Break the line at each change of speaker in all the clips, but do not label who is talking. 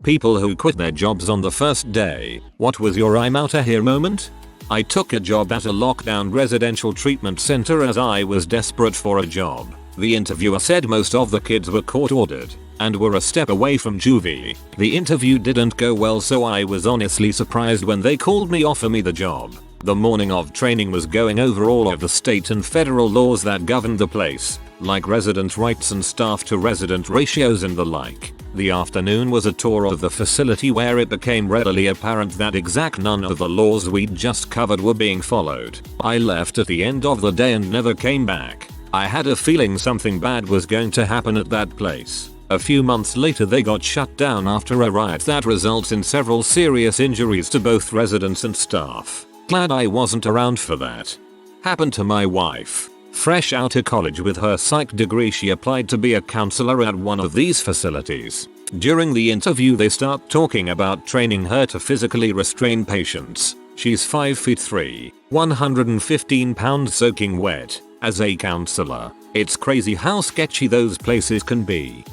People who quit their jobs on the first day. What was your I'm outta here moment? I took a job at a lockdown residential treatment center as I was desperate for a job. The interviewer said most of the kids were court ordered and were a step away from juvie. The interview didn't go well, so I was honestly surprised when they called me offer me the job. The morning of training was going over all of the state and federal laws that govern the place, like resident rights and staff to resident ratios and the like. The afternoon was a tour of the facility where it became readily apparent that none of the laws we'd just covered were being followed. I left at the end of the day and never came back. I had a feeling something bad was going to happen at that place. A few months later they got shut down after a riot that results in several serious injuries to both residents and staff. Glad I wasn't around for that. Happened to my wife. Fresh out of college with her psych degree, she applied to be a counselor at one of these facilities. During the interview they start talking about training her to physically restrain patients. She's 5'3", 115 pounds soaking wet. As a counselor, it's crazy how sketchy those places can be.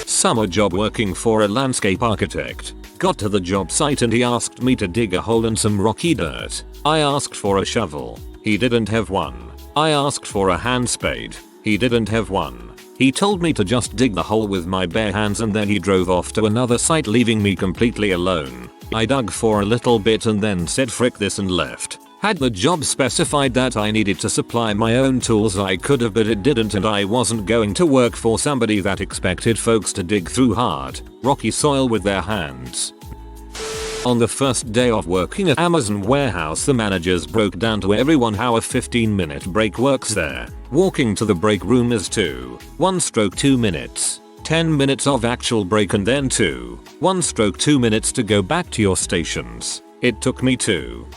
Summer job working for a landscape architect. Got to the job site and he asked me to dig a hole in some rocky dirt. I asked for a shovel. He didn't have one. I asked for a hand spade. He didn't have one. He told me to just dig the hole with my bare hands and then he drove off to another site, leaving me completely alone. I dug for a little bit and then said frick this and left. Had the job specified that I needed to supply my own tools I could have, but it didn't, and I wasn't going to work for somebody that expected folks to dig through hard, rocky soil with their hands. On the first day of working at Amazon warehouse, the managers broke down to everyone how a 15-minute break works there. Walking to the break room is 1 / 2 minutes. 10 minutes of actual break and then 1 / 2 minutes to go back to your stations. It took me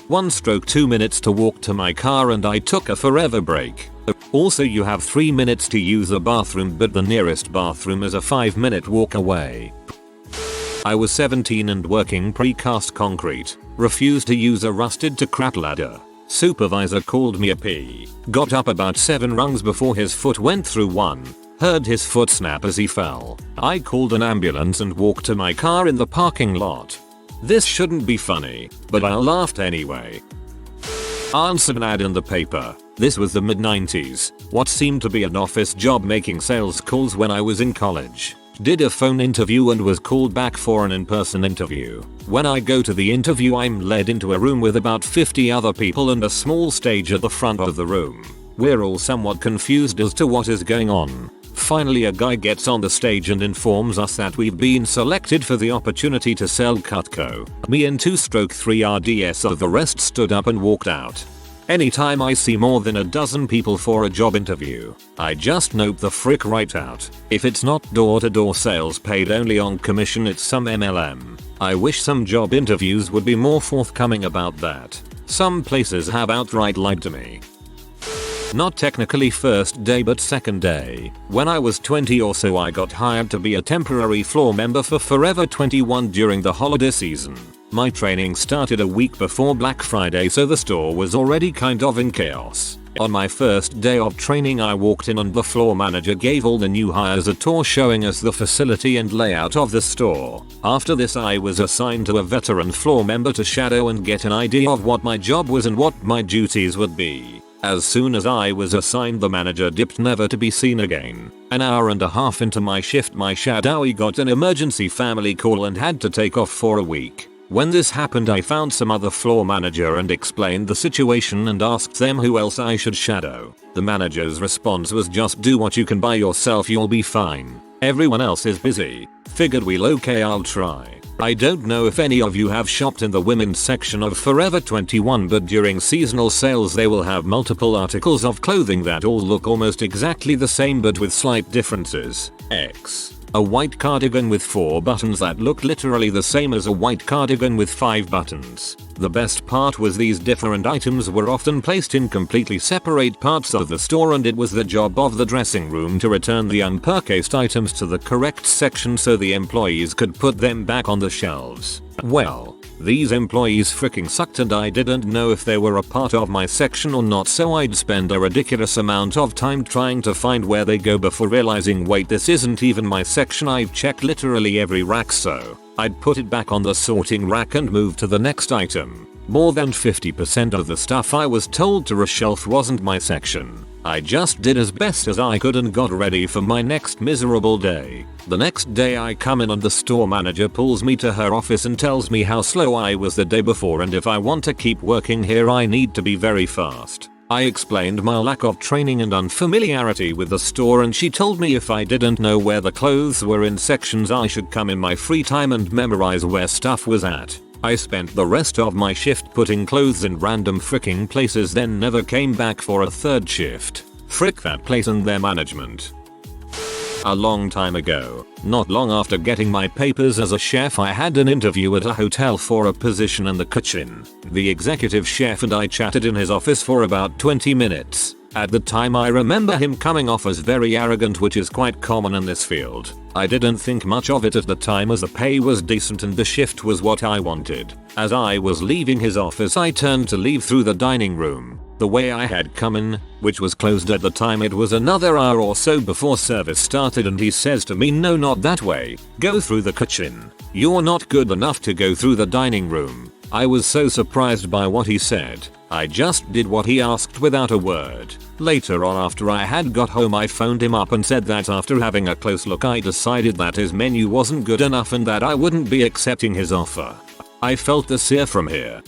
1 / 2 minutes to walk to my car and I took a forever break. Also you have 3 minutes to use the bathroom, but the nearest bathroom is a 5-minute walk away. I was 17 and working precast concrete. Refused to use a rusted to crap ladder. Supervisor called me a P. Got up about 7 rungs before his foot went through one. Heard his foot snap as he fell. I called an ambulance and walked to my car in the parking lot. This shouldn't be funny, but I laughed anyway. Answered an ad in the paper. This was the mid-90s. What seemed to be an office job, making sales calls when I was in college. Did a phone interview and was called back for an in-person interview. When I go to the interview I'm led into a room with about 50 other people and a small stage at the front of the room. We're all somewhat confused as to what is going on. Finally a guy gets on the stage and informs us that we've been selected for the opportunity to sell Cutco. Me and 2/3 RDS of the rest stood up and walked out. Anytime I see more than a dozen people for a job interview, I just nope the frick right out. If it's not door-to-door sales paid only on commission, it's some MLM. I wish some job interviews would be more forthcoming about that. Some places have outright lied to me. Not technically first day but second day. When I was 20 or so I got hired to be a temporary floor member for Forever 21 during the holiday season. My training started a week before Black Friday, so the store was already kind of in chaos. On my first day of training I walked in and the floor manager gave all the new hires a tour showing us the facility and layout of the store. After this I was assigned to a veteran floor member to shadow and get an idea of what my job was and what my duties would be. As soon as I was assigned, the manager dipped, never to be seen again. An hour and a half into my shift my shadowee got an emergency family call and had to take off for a week. When this happened I found some other floor manager and explained the situation and asked them who else I should shadow. The manager's response was just do what you can by yourself, you'll be fine. Everyone else is busy. Figured we'll okay, I'll try. I don't know if any of you have shopped in the women's section of Forever 21, but during seasonal sales they will have multiple articles of clothing that all look almost exactly the same but with slight differences. A white cardigan with 4 buttons that looked literally the same as a white cardigan with 5 buttons. The best part was these different items were often placed in completely separate parts of the store, and it was the job of the dressing room to return the unpurchased items to the correct section so the employees could put them back on the shelves. Well, These employees freaking sucked and I didn't know if they were a part of my section or not, so I'd spend a ridiculous amount of time trying to find where they go before realizing, wait, this isn't even my section. I've checked literally every rack, so I'd put it back on the sorting rack and move to the next item. More than 50% of the stuff I was told to reshelf wasn't my section. I just did as best as I could and got ready for my next miserable day. The next day I come in and the store manager pulls me to her office and tells me how slow I was the day before and if I want to keep working here I need to be very fast. I explained my lack of training and unfamiliarity with the store and she told me if I didn't know where the clothes were in sections I should come in my free time and memorize where stuff was at. I spent the rest of my shift putting clothes in random freaking places, then never came back for a third shift. Frick that place and their management. A long time ago, not long after getting my papers as a chef, I had an interview at a hotel for a position in the kitchen. The executive chef and I chatted in his office for about 20 minutes. At the time I remember him coming off as very arrogant, which is quite common in this field. I didn't think much of it at the time as the pay was decent and the shift was what I wanted. As I was leaving his office I turned to leave through the dining room, the way I had come in, which was closed at the time. It was another hour or so before service started and he says to me, no, not that way, go through the kitchen. You're not good enough to go through the dining room. I was so surprised by what he said. I just did what he asked without a word. Later on, after I had got home, I phoned him up and said that after having a close look I decided that his menu wasn't good enough and that I wouldn't be accepting his offer. I felt the sear from here.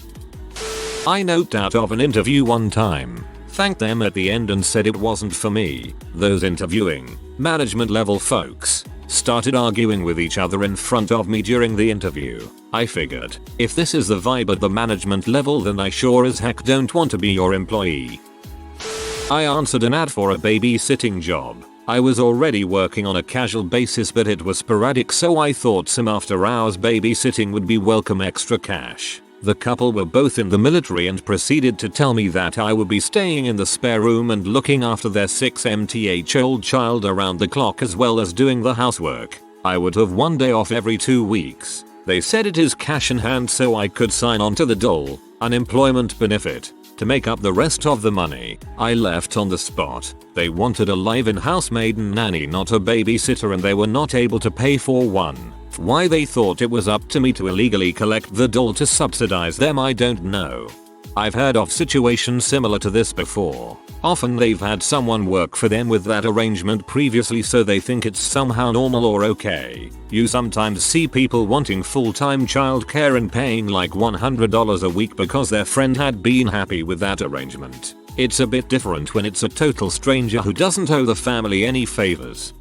I noped out of an interview one time, thanked them at the end and said it wasn't for me. Those interviewing, management level folks, started arguing with each other in front of me during the interview. I figured, if this is the vibe at the management level then I sure as heck don't want to be your employee. I answered an ad for a babysitting job. I was already working on a casual basis but it was sporadic, so I thought some after hours babysitting would be welcome extra cash. The couple were both in the military and proceeded to tell me that I would be staying in the spare room and looking after their 6-month-old child around the clock as well as doing the housework. I would have one day off every 2 weeks. They said it is cash in hand so I could sign on to the dole, unemployment benefit, to make up the rest of the money. I left on the spot. They wanted a live-in housemaid and nanny, not a babysitter, and they were not able to pay for one. Why they thought it was up to me to illegally collect the dole to subsidize them, I don't know. I've heard of situations similar to this before. Often they've had someone work for them with that arrangement previously, so they think it's somehow normal or okay. You sometimes see people wanting full-time childcare and paying like $100 a week because their friend had been happy with that arrangement. It's a bit different when it's a total stranger who doesn't owe the family any favors.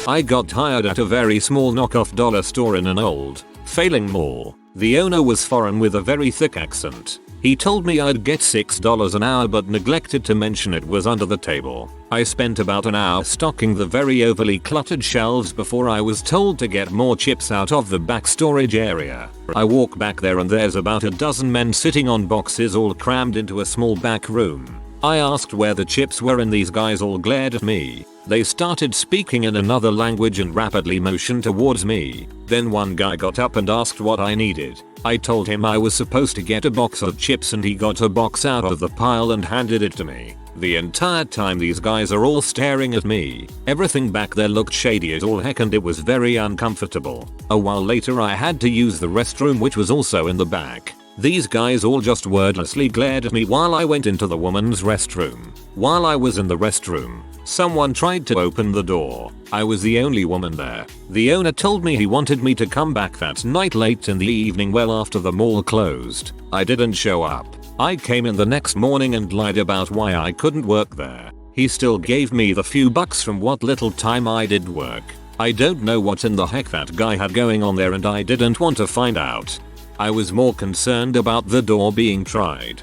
I got hired at a very small knockoff dollar store in an old, failing mall. The owner was foreign with a very thick accent. He told me I'd get $6 an hour but neglected to mention it was under the table. I spent about an hour stocking the very overly cluttered shelves before I was told to get more chips out of the back storage area. I walk back there and there's about a dozen men sitting on boxes all crammed into a small back room. I asked where the chips were and these guys all glared at me. They started speaking in another language and rapidly motioned towards me. Then one guy got up and asked what I needed. I told him I was supposed to get a box of chips and he got a box out of the pile and handed it to me. The entire time these guys are all staring at me. Everything back there looked shady as all heck and it was very uncomfortable. A while later I had to use the restroom, which was also in the back. These guys all just wordlessly glared at me while I went into the woman's restroom. While I was in the restroom, someone tried to open the door. I was the only woman there. The owner told me he wanted me to come back that night late in the evening, well after the mall closed. I didn't show up. I came in the next morning and lied about why I couldn't work there. He still gave me the few bucks from what little time I did work. I don't know what in the heck that guy had going on there and I didn't want to find out. I was more concerned about the door being tried.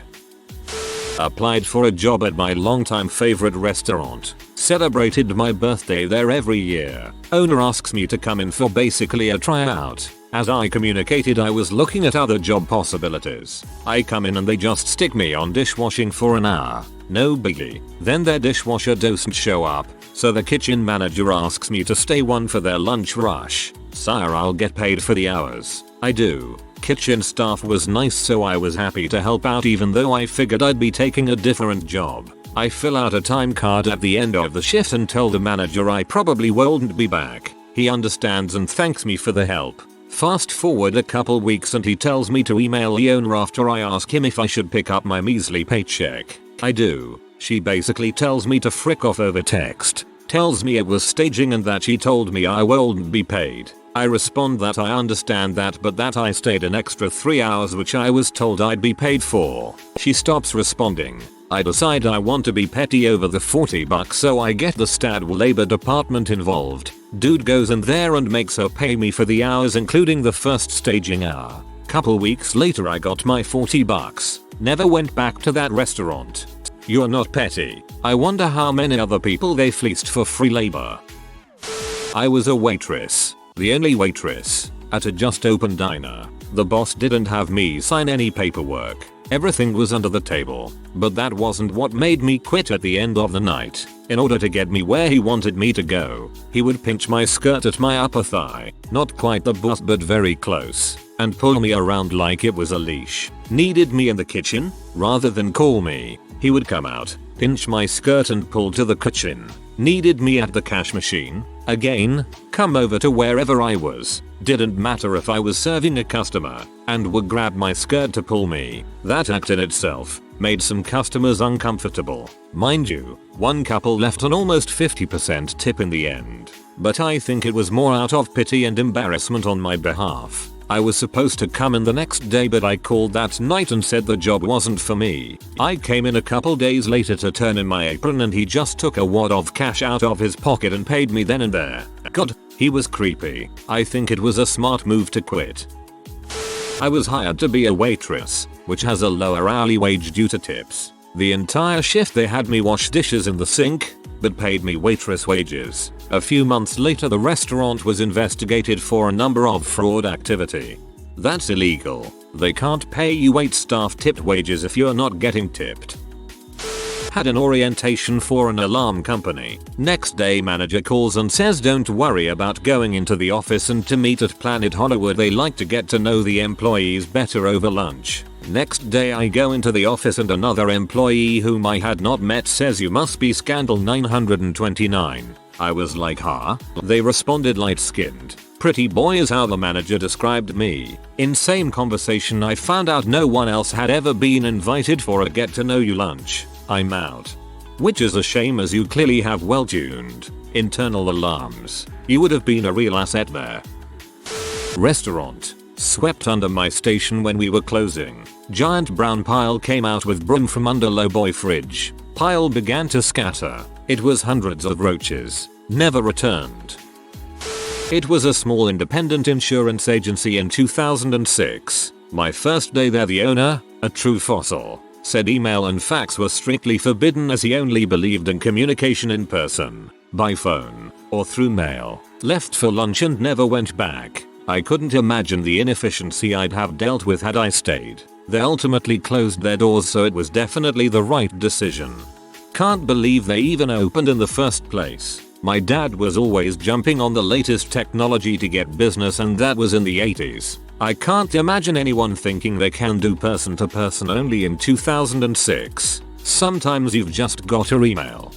Applied for a job at my longtime favorite restaurant. Celebrated my birthday there every year. Owner asks me to come in for basically a tryout. As I communicated, I was looking at other job possibilities. I come in and they just stick me on dishwashing for an hour. No biggie. Then their dishwasher doesn't show up, so the kitchen manager asks me to stay one for their lunch rush. Sire, I'll get paid for the hours. I do. Kitchen staff was nice, so I was happy to help out even though I figured I'd be taking a different job. I fill out a time card at the end of the shift and tell the manager I probably won't be back. He understands and thanks me for the help. Fast forward a couple weeks and he tells me to email the owner after I ask him if I should pick up my measly paycheck. I do. She basically tells me to frick off over text. Tells me it was staging and that she told me I won't be paid. I respond that I understand that, but that I stayed an extra 3 hours which I was told I'd be paid for. She stops responding. I decide I want to be petty over the $40, so I get the Stadl labor department involved. Dude goes in there and makes her pay me for the hours including the first staging hour. Couple weeks later I got my $40. Never went back to that restaurant. You're not petty. I wonder how many other people they fleeced for free labor. I was a waitress. The only waitress. At a just opened diner. The boss didn't have me sign any paperwork. Everything was under the table. But that wasn't what made me quit at the end of the night. In order to get me where he wanted me to go, he would pinch my skirt at my upper thigh, not quite the butt but very close, and pull me around like it was a leash. Needed me in the kitchen? Rather than call me, he would come out, pinch my skirt and pull to the kitchen. Needed me at the cash machine? Again, come over to wherever I was. Didn't matter if I was serving a customer, and would grab my skirt to pull me. That act in itself made some customers uncomfortable. Mind you, one couple left an almost 50% tip in the end. But I think it was more out of pity and embarrassment on my behalf. I was supposed to come in the next day, but I called that night and said the job wasn't for me. I came in a couple days later to turn in my apron and he just took a wad of cash out of his pocket and paid me then and there. God, he was creepy. I think it was a smart move to quit. I was hired to be a waitress, which has a lower hourly wage due to tips. The entire shift they had me wash dishes in the sink, but paid me waitress wages. A few months later the restaurant was investigated for a number of fraud activity. That's illegal. They can't pay you waitstaff tipped wages if you're not getting tipped. Had an orientation for an alarm company. Next day manager calls and says don't worry about going into the office and to meet at Planet Hollywood. They like to get to know the employees better over lunch. Next day I go into the office and another employee whom I had not met says you must be Scandal 929. I was like huh? They responded light skinned. Pretty boy is how the manager described me. In same conversation I found out no one else had ever been invited for a get to know you lunch. I'm out. Which is a shame as you clearly have well tuned internal alarms. You would have been a real asset there. Restaurant. Swept under my station when we were closing. Giant brown pile came out with broom from under low boy fridge. Pile began to scatter. It was hundreds of roaches. Never returned. It was a small independent insurance agency in 2006. My first day there, the owner, a true fossil, said email and fax were strictly forbidden as he only believed in communication in person, by phone, or through mail. Left for lunch and never went back. I couldn't imagine the inefficiency I'd have dealt with had I stayed. They ultimately closed their doors, so it was definitely the right decision. Can't believe they even opened in the first place. My dad was always jumping on the latest technology to get business, and that was in the 80s. I can't imagine anyone thinking they can do person to person only in 2006. Sometimes you've just got to email.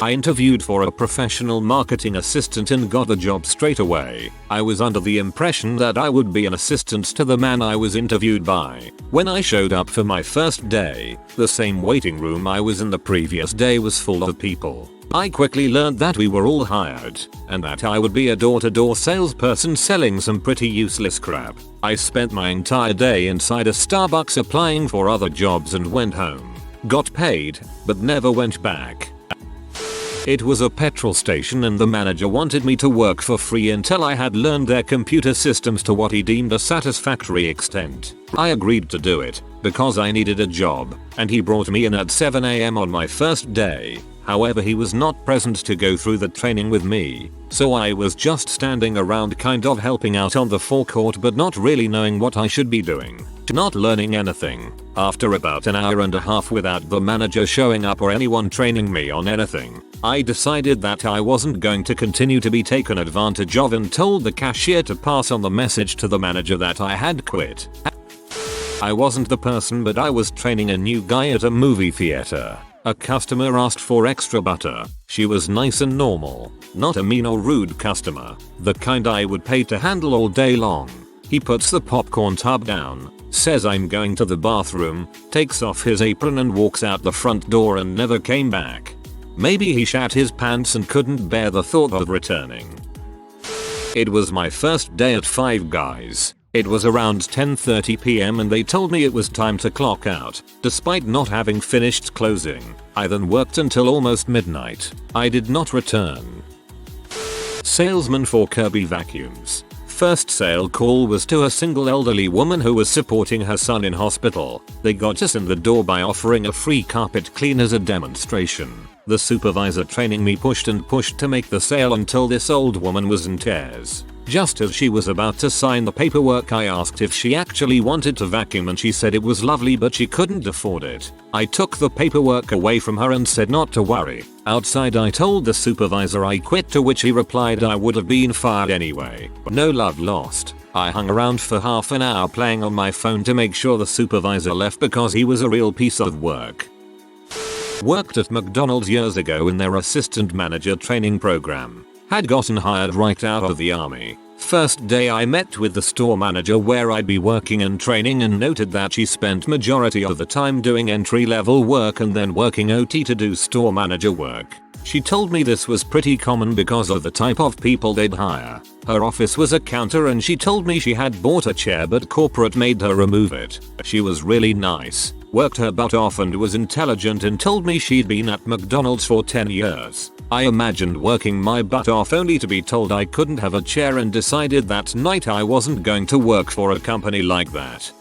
I interviewed for a professional marketing assistant and got the job straight away. I was under the impression that I would be an assistant to the man I was interviewed by. When I showed up for my first day, the same waiting room I was in the previous day was full of people. I quickly learned that we were all hired, and that I would be a door-to-door salesperson selling some pretty useless crap. I spent my entire day inside a Starbucks applying for other jobs and went home. Got paid, but never went back. It was a petrol station and the manager wanted me to work for free until I had learned their computer systems to what he deemed a satisfactory extent. I agreed to do it because I needed a job, and he brought me in at 7 AM on my first day. However, he was not present to go through the training with me, so I was just standing around kind of helping out on the forecourt but not really knowing what I should be doing. Not learning anything. After about an hour and a half without the manager showing up or anyone training me on anything, I decided that I wasn't going to continue to be taken advantage of and told the cashier to pass on the message to the manager that I had quit. I wasn't the person, but I was training a new guy at a movie theater. A customer asked for extra butter. She was nice and normal, not a mean or rude customer, the kind I would pay to handle all day long. He puts the popcorn tub down, says I'm going to the bathroom, takes off his apron and walks out the front door and never came back. Maybe he shat his pants and couldn't bear the thought of returning. It was my first day at Five Guys. It was around 10:30 PM and they told me it was time to clock out. Despite not having finished closing, I then worked until almost midnight. I did not return. Salesman for Kirby Vacuums. First sale call was to a single elderly woman who was supporting her son in hospital. They got us in the door by offering a free carpet clean as a demonstration. The supervisor training me pushed and pushed to make the sale until this old woman was in tears. Just as she was about to sign the paperwork, I asked if she actually wanted to vacuum and she said it was lovely but she couldn't afford it. I took the paperwork away from her and said not to worry. Outside I told the supervisor I quit, to which he replied I would have been fired anyway. No love lost. I hung around for half an hour playing on my phone to make sure the supervisor left because he was a real piece of work. Worked at McDonald's years ago in their assistant manager training program. Had gotten hired right out of the army. First day I met with the store manager where I'd be working and training and noted that she spent majority of the time doing entry level work and then working OT to do store manager work. She told me this was pretty common because of the type of people they'd hire. Her office was a counter and she told me she had bought a chair but corporate made her remove it. She was really nice, worked her butt off and was intelligent and told me she'd been at McDonald's for 10 years. I imagined working my butt off only to be told I couldn't have a chair and decided that night I wasn't going to work for a company like that.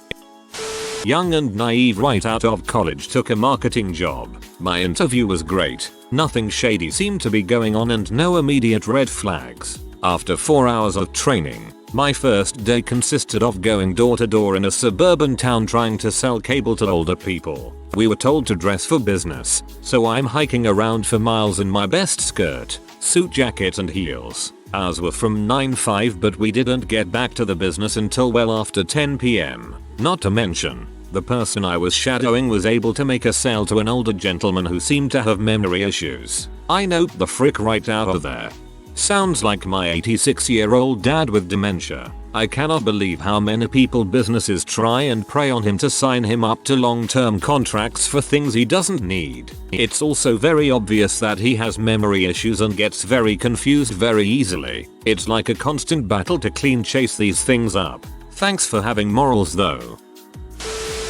Young and naive right out of college, took a marketing job. My interview was great. Nothing shady seemed to be going on and no immediate red flags. After 4 hours of training, my first day consisted of going door to door in a suburban town trying to sell cable to older people. We were told to dress for business, so I'm hiking around for miles in my best skirt, suit jacket and heels. Hours were from 9:05 but we didn't get back to the business until well after 10 PM. Not to mention, the person I was shadowing was able to make a sale to an older gentleman who seemed to have memory issues. I note the frick right out of there. Sounds like my 86-year-old dad with dementia. I cannot believe how many people businesses try and prey on him to sign him up to long-term contracts for things he doesn't need. It's also very obvious that he has memory issues and gets very confused very easily. It's like a constant battle to clean chase these things up. Thanks for having morals though.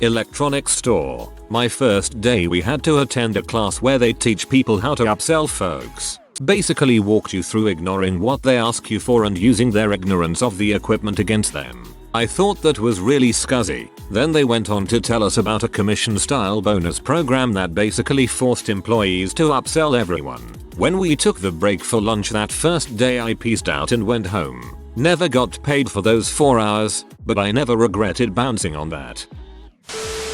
Electronics store. My first day we had to attend a class where they teach people how to upsell folks. Basically walked you through ignoring what they ask you for and using their ignorance of the equipment against them. I thought that was really scuzzy. Then they went on to tell us about a commission style bonus program that basically forced employees to upsell everyone. When we took the break for lunch that first day I peaced out and went home. Never got paid for those 4 hours, but I never regretted bouncing on that.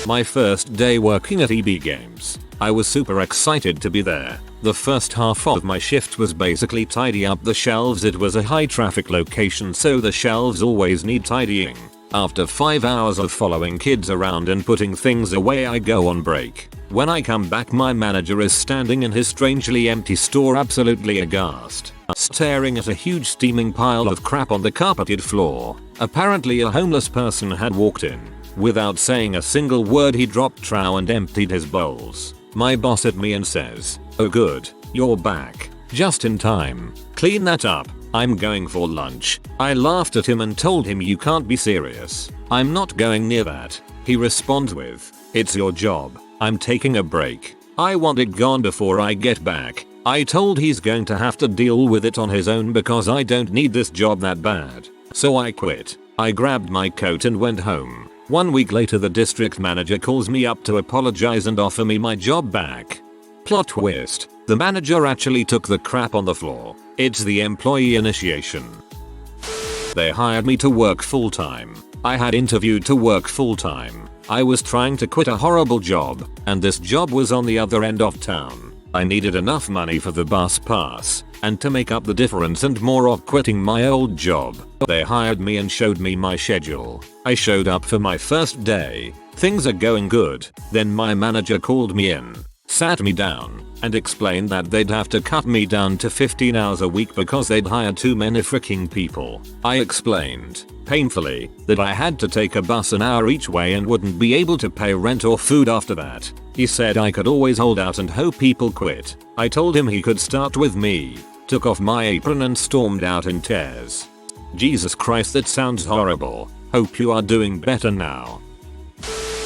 My first day working at EB Games. I was super excited to be there. The first half of my shift was basically tidy up the shelves. It was a high traffic location so the shelves always need tidying. After 5 hours of following kids around and putting things away I go on break. When I come back my manager is standing in his strangely empty store absolutely aghast, staring at a huge steaming pile of crap on the carpeted floor. Apparently a homeless person had walked in. Without saying a single word he dropped trow and emptied his bowls. My boss at me and says, "Oh good, you're back. Just in time. Clean that up. I'm going for lunch." I laughed at him and told him you can't be serious. I'm not going near that. He responds with, "It's your job. I'm taking a break. I want it gone before I get back." I told he's going to have to deal with it on his own because I don't need this job that bad. So I quit. I grabbed my coat and went home. 1 week later the district manager calls me up to apologize and offer me my job back. Plot twist. The manager actually took the crap on the floor. It's the employee initiation. They hired me to work full time. I had interviewed to work full time. I was trying to quit a horrible job, and this job was on the other end of town. I needed enough money for the bus pass, and to make up the difference and more of quitting my old job, they hired me and showed me my schedule. I showed up for my first day. Things are going good. Then my manager called me in, sat me down, and explained that they'd have to cut me down to 15 hours a week because they'd hired too many freaking people. I explained, painfully, that I had to take a bus an hour each way and wouldn't be able to pay rent or food after that. He said I could always hold out and hope people quit. I told him he could start with me, took off my apron and stormed out in tears. Jesus Christ, that sounds horrible. Hope you are doing better now.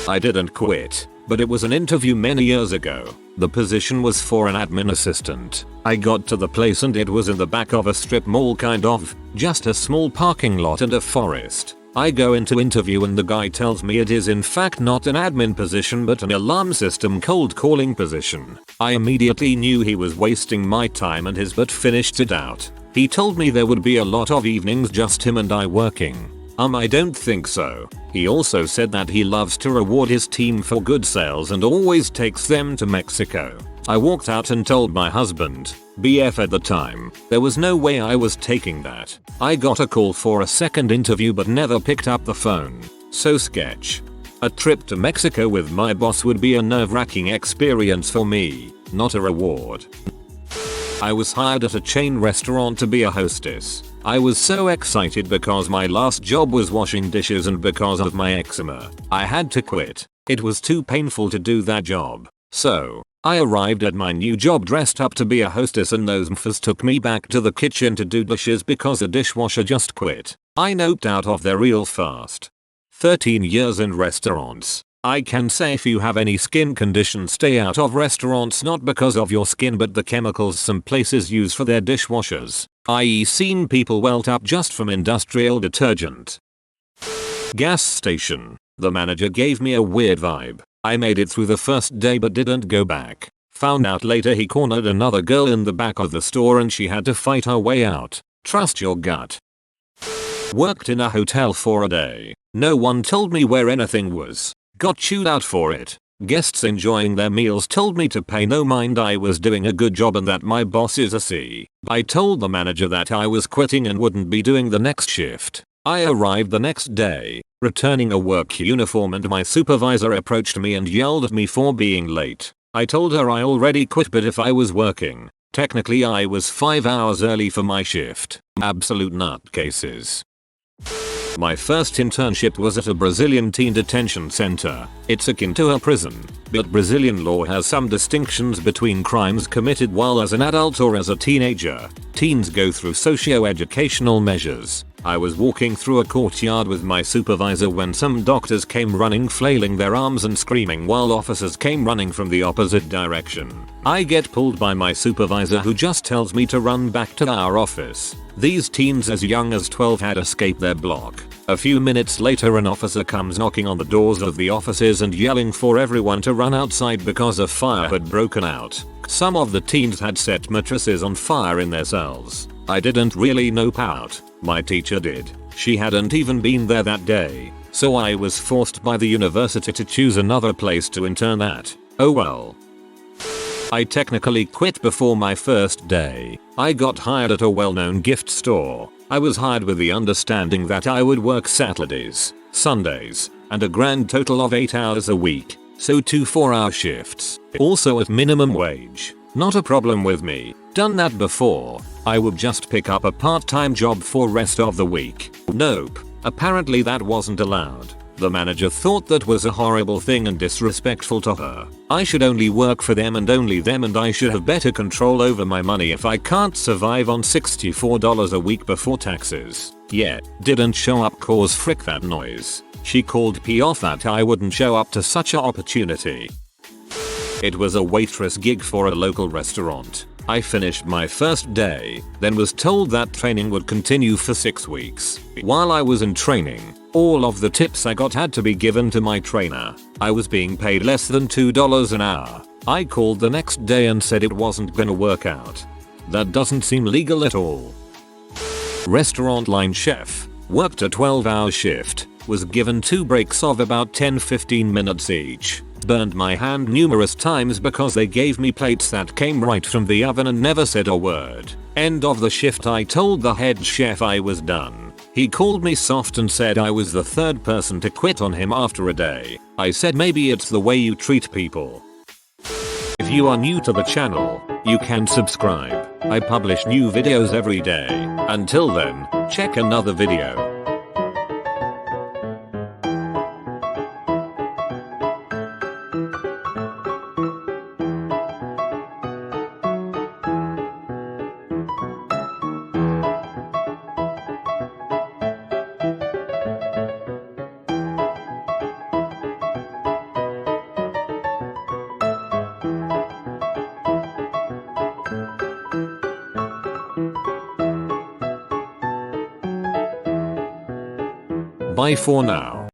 I didn't quit, but it was an interview many years ago. The position was for an admin assistant. I got to the place and it was in the back of a strip mall, kind of, just a small parking lot and a forest. I go into interview and the guy tells me it is in fact not an admin position but an alarm system cold calling position. I immediately knew he was wasting my time and his but finished it out. He told me there would be a lot of evenings just him and I working. I don't think so. He also said that he loves to reward his team for good sales and always takes them to Mexico. I walked out and told my husband, BF at the time, there was no way I was taking that. I got a call for a second interview but never picked up the phone. So sketch. A trip to Mexico with my boss would be a nerve-wracking experience for me, not a reward. I was hired at a chain restaurant to be a hostess. I was so excited because my last job was washing dishes and because of my eczema, I had to quit. It was too painful to do that job. So, I arrived at my new job dressed up to be a hostess and those mfers took me back to the kitchen to do dishes because the dishwasher just quit. I noped out of there real fast. 13 years in restaurants. I can say if you have any skin condition, stay out of restaurants, not because of your skin but the chemicals some places use for their dishwashers, i.e. seen people welt up just from industrial detergent. Gas station. The manager gave me a weird vibe. I made it through the first day but didn't go back. Found out later he cornered another girl in the back of the store and she had to fight her way out. Trust your gut. Worked in a hotel for a day. No one told me where anything was. Got chewed out for it. Guests enjoying their meals told me to pay no mind, I was doing a good job and that my boss is a C. I told the manager that I was quitting and wouldn't be doing the next shift. I arrived the next day, returning a work uniform, and my supervisor approached me and yelled at me for being late. I told her I already quit but if I was working, technically I was 5 hours early for my shift. Absolute nutcases. My first internship was at a Brazilian teen detention center. It's akin to a prison, but Brazilian law has some distinctions between crimes committed while as an adult or as a teenager. Teens go through socio-educational measures. I was walking through a courtyard with my supervisor when some doctors came running, flailing their arms and screaming, while officers came running from the opposite direction. I get pulled by my supervisor who just tells me to run back to our office. These teens as young as 12 had escaped their block. A few minutes later an officer comes knocking on the doors of the offices and yelling for everyone to run outside because a fire had broken out. Some of the teens had set mattresses on fire in their cells. I didn't really nope out. My teacher did. She hadn't even been there that day. So I was forced by the university to choose another place to intern at. Oh well. I technically quit before my first day. I got hired at a well-known gift store. I was hired with the understanding that I would work Saturdays, Sundays, and a grand total of 8 hours a week. So 2 4-hour shifts. Also at minimum wage. Not a problem with me. Done that before. I would just pick up a part-time job for rest of the week. Nope. Apparently that wasn't allowed. The manager thought that was a horrible thing and disrespectful to her. I should only work for them and only them, and I should have better control over my money if I can't survive on $64 a week before taxes. Yeah, didn't show up cause frick that noise. She called me off that I wouldn't show up to such a opportunity. It was a waitress gig for a local restaurant. I finished my first day, then was told that training would continue for 6 weeks. While I was in training, all of the tips I got had to be given to my trainer. I was being paid less than $2 an hour. I called the next day and said it wasn't gonna work out. That doesn't seem legal at all. Restaurant line chef, worked a 12-hour shift, was given 2 breaks of about 10-15 minutes each. Burned my hand numerous times because they gave me plates that came right from the oven and never said a word. End of the shift. I told the head chef I was done. He called me soft and said I was the 3rd person to quit on him after a day. I said maybe it's the way you treat people. If you are new to the channel, you can subscribe. I publish new videos every day. Until then, check another video. Bye for now.